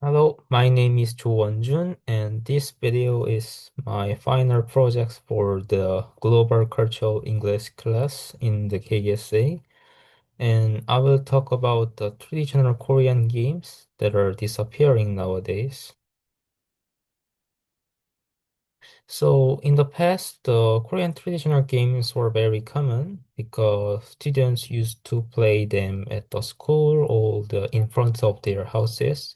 Hello, my name is Cho Won-jun, and this video is my final project for the Global Cultural English class in the KSA. And I will talk about the traditional Korean games that are disappearing nowadays. So, in the past, the Korean traditional games were very common because students used to play them at the school or in front of their houses.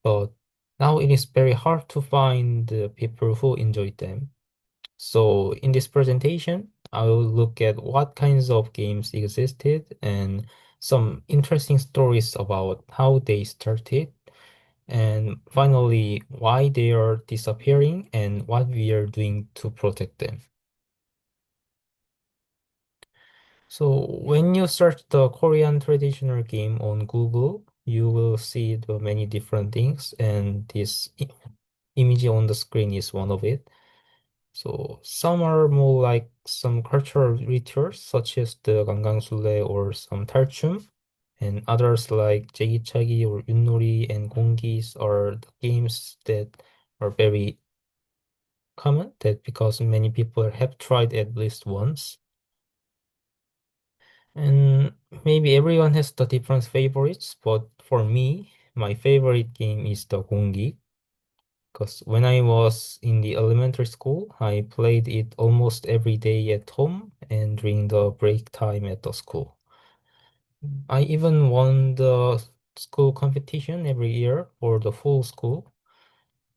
But now it is very hard to find the people who enjoy them. So in this presentation, I will look at what kinds of games existed and some interesting stories about how they started, and finally why they are disappearing and what we are doing to protect them. So when you search the Korean traditional game on Google, you will see the many different things, and this image on the screen is one of it. So some are more like some cultural rituals, such as the Gangangsule or some Talchum, and others like Jegichagi or Yunori and Gongis are the games that are very common, that because many people have tried at least once. And maybe everyone has the different favorites, but for me, my favorite game is the Gongi. Because when I was in the elementary school, I played it almost every day at home and during the break time at the school. I even won the school competition every year for the full school.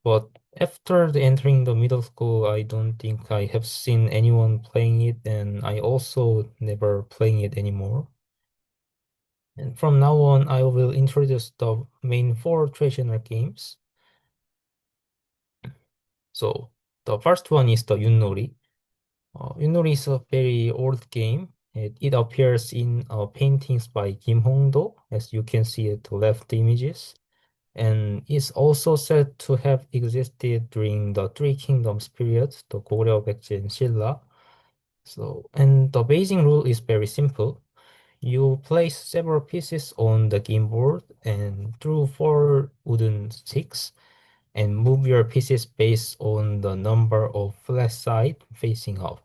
But after entering the middle school, I don't think I have seen anyone playing it, and I also never playing it anymore. And from now on, I will introduce the main four traditional games. So the first one is the Yunori. Yunori is a very old game. It appears in paintings by Kim Hong-do, as you can see at the left images, and is also said to have existed during the Three Kingdoms period, the Goryeo, Baekje, and Silla. So, and the basing rule is very simple. You place several pieces on the game board and through four wooden sticks, and move your pieces based on the number of flat side facing up.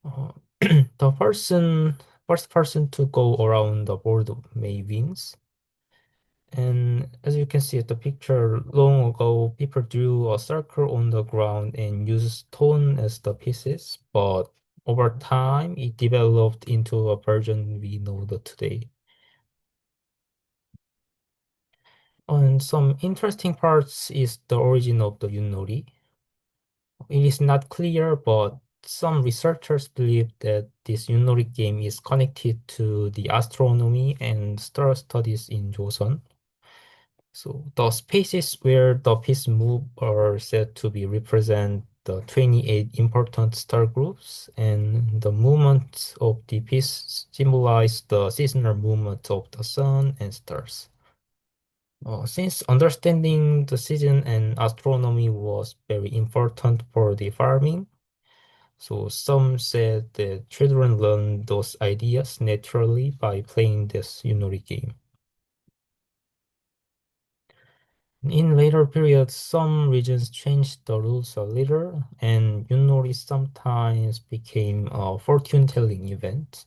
Uh, the first person to go around the board may wins. And as you can see at the picture, long ago, people drew a circle on the ground and used stone as the pieces, but over time, it developed into a version we know today. And some interesting parts is the origin of the Yunori. It is not clear, but some researchers believe that this Yunori game is connected to the astronomy and star studies in Joseon. So the spaces where the piece move are said to be represent the 28 important star groups, and the movement of the piece symbolize the seasonal movement of the sun and stars. Since understanding the season and astronomy was very important for the farming, so some said that children learn those ideas naturally by playing this Yunori game. In later periods, some regions changed the rules a little, and Yunori sometimes became a fortune-telling event.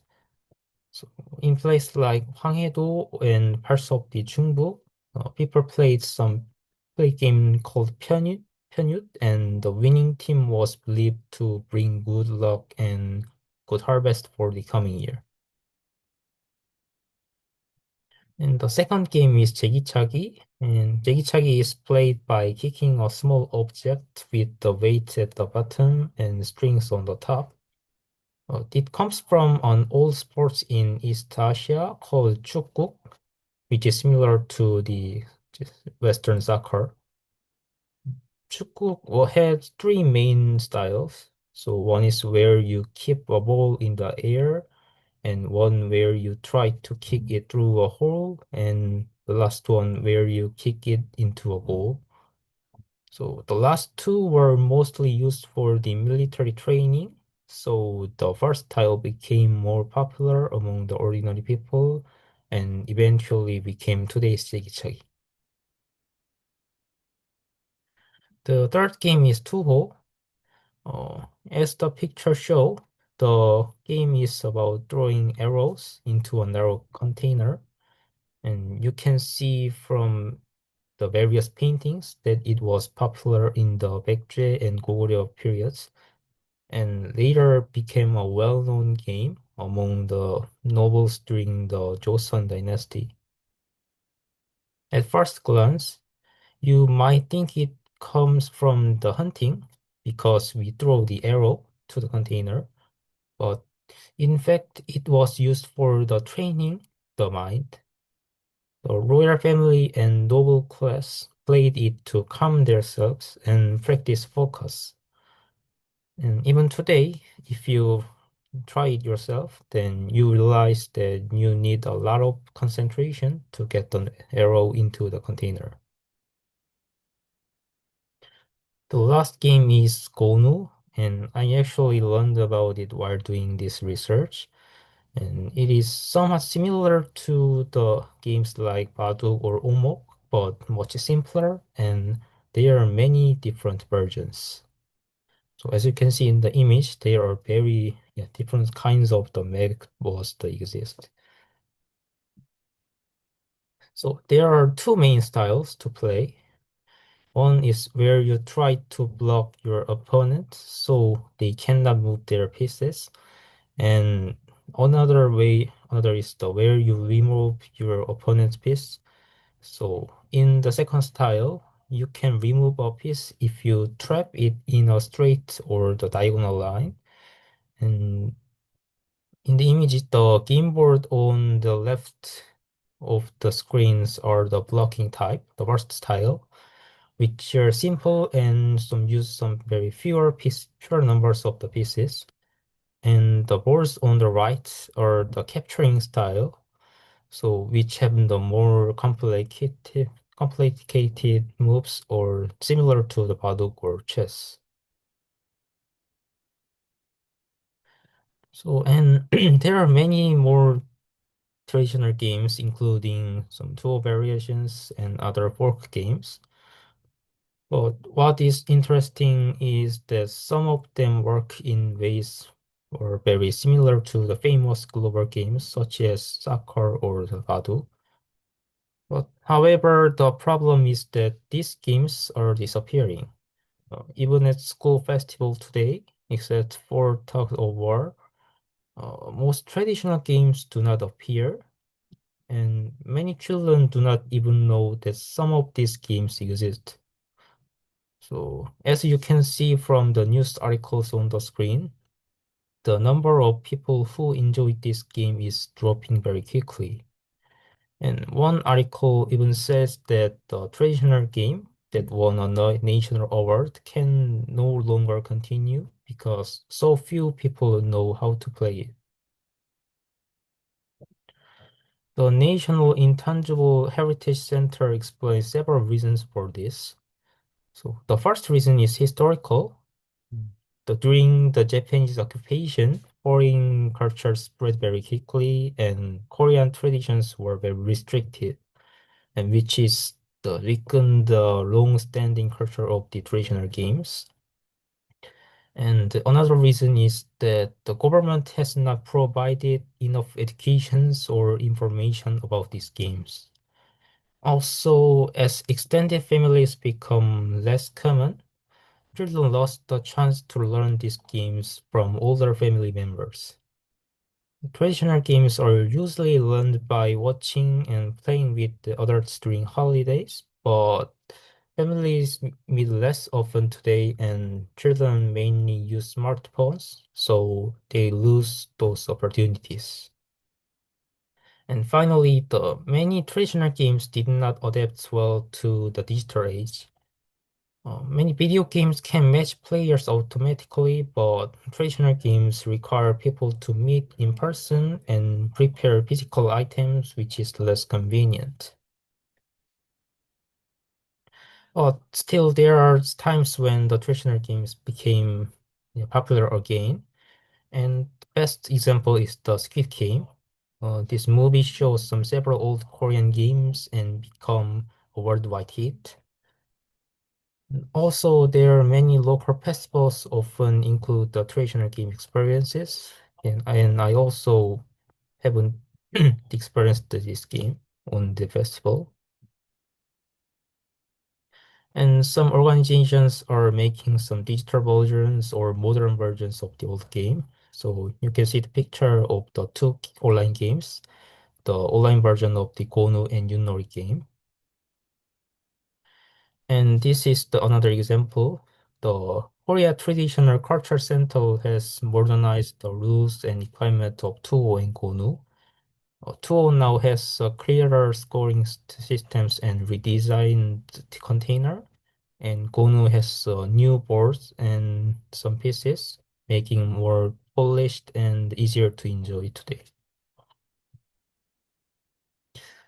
So, in places like Hwanghae-do and parts of the Chungbu, people played some play game called Pyeonut, and the winning team was believed to bring good luck and good harvest for the coming year. And the second game is Jegichagi, and Jegichagi is played by kicking a small object with the weight at the bottom and strings on the top. It comes from an old sport in East Asia called Chukguk, which is similar to the Western soccer. Chukguk has three main styles. So one is where you keep a ball in the air, and one where you try to kick it through a hole, and the last one where you kick it into a goal. So the last two were mostly used for the military training. So the first style became more popular among the ordinary people and eventually became today's Segichagi. The third game is Tuho. As the picture show, the game is about throwing arrows into a narrow container, and you can see from the various paintings that it was popular in the Baekje and Goguryeo periods, and later became a well-known game among the nobles during the Joseon dynasty. At first glance, you might think it comes from the hunting because we throw the arrow to the container, but in fact, it was used for the training the mind. The royal family and noble class played it to calm themselves and practice focus. And even today, if you try it yourself, then you realize that you need a lot of concentration to get the arrow into the container. The last game is Gonu, and I actually learned about it while doing this research. And it is somewhat similar to the games like Baduk or Omok, but much simpler, and there are many different versions. So as you can see in the image, there are very different kinds of the magic balls that exist. So there are two main styles to play. One is where you try to block your opponent so they cannot move their pieces. And another is the where you remove your opponent's piece. So in the second style, you can remove a piece if you trap it in a straight or the diagonal line. And in the image, the game board on the left of the screens are the blocking type, the first style, which are simple and use some very fewer numbers of the pieces. And the boards on the right are the capturing style, so which have the more complicated moves or similar to the Baduk or chess. So, and there are many more traditional games, including some duo variations and other fork games. But what is interesting is that some of them work in ways or very similar to the famous global games such as soccer or the Badoo. But however, the problem is that these games are disappearing. Even at school festival today, except for tug of war, most traditional games do not appear, and many children do not even know that some of these games exist. So, as you can see from the news articles on the screen, the number of people who enjoy this game is dropping very quickly. And one article even says that the traditional game that won a national award can no longer continue because so few people know how to play it. The National Intangible Heritage Center explains several reasons for this. So the first reason is historical. During the Japanese occupation, foreign culture spread very quickly and Korean traditions were very restricted, and which is the weakened the long-standing culture of the traditional games. And another reason is that the government has not provided enough educations or information about these games. Also, as extended families become less common, children lost the chance to learn these games from older family members. Traditional games are usually learned by watching and playing with the adults during holidays, but families meet less often today and children mainly use smartphones, so they lose those opportunities. And finally, the many traditional games did not adapt well to the digital age. Many video games can match players automatically, but traditional games require people to meet in person and prepare physical items, which is less convenient. But still, there are times when the traditional games became popular again. And the best example is the Squid Game. This movie shows some several old Korean games and become a worldwide hit. Also, there are many local festivals often include the traditional game experiences, and I also haven't experienced this game on the festival. And some organizations are making some digital versions or modern versions of the old game. So you can see the picture of the two online games, the online version of the Gonu and Yunori game. And this is the another example. The Korea Traditional Culture Center has modernized the rules and equipment of 2 and Gonu. 2 now has clearer scoring systems and redesigned the container. And Gonu has new boards and some pieces, making more polished and easier to enjoy today.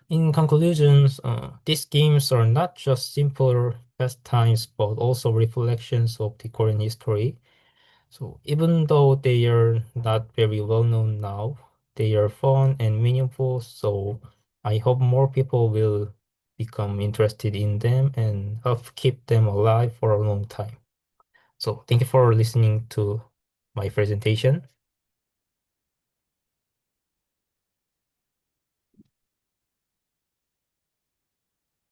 In conclusions, these games are not just simple pastimes, but also reflections of the Korean history. So even though they are not very well known now, they are fun and meaningful. So I hope more people will become interested in them and help keep them alive for a long time. So thank you for listening to my presentation.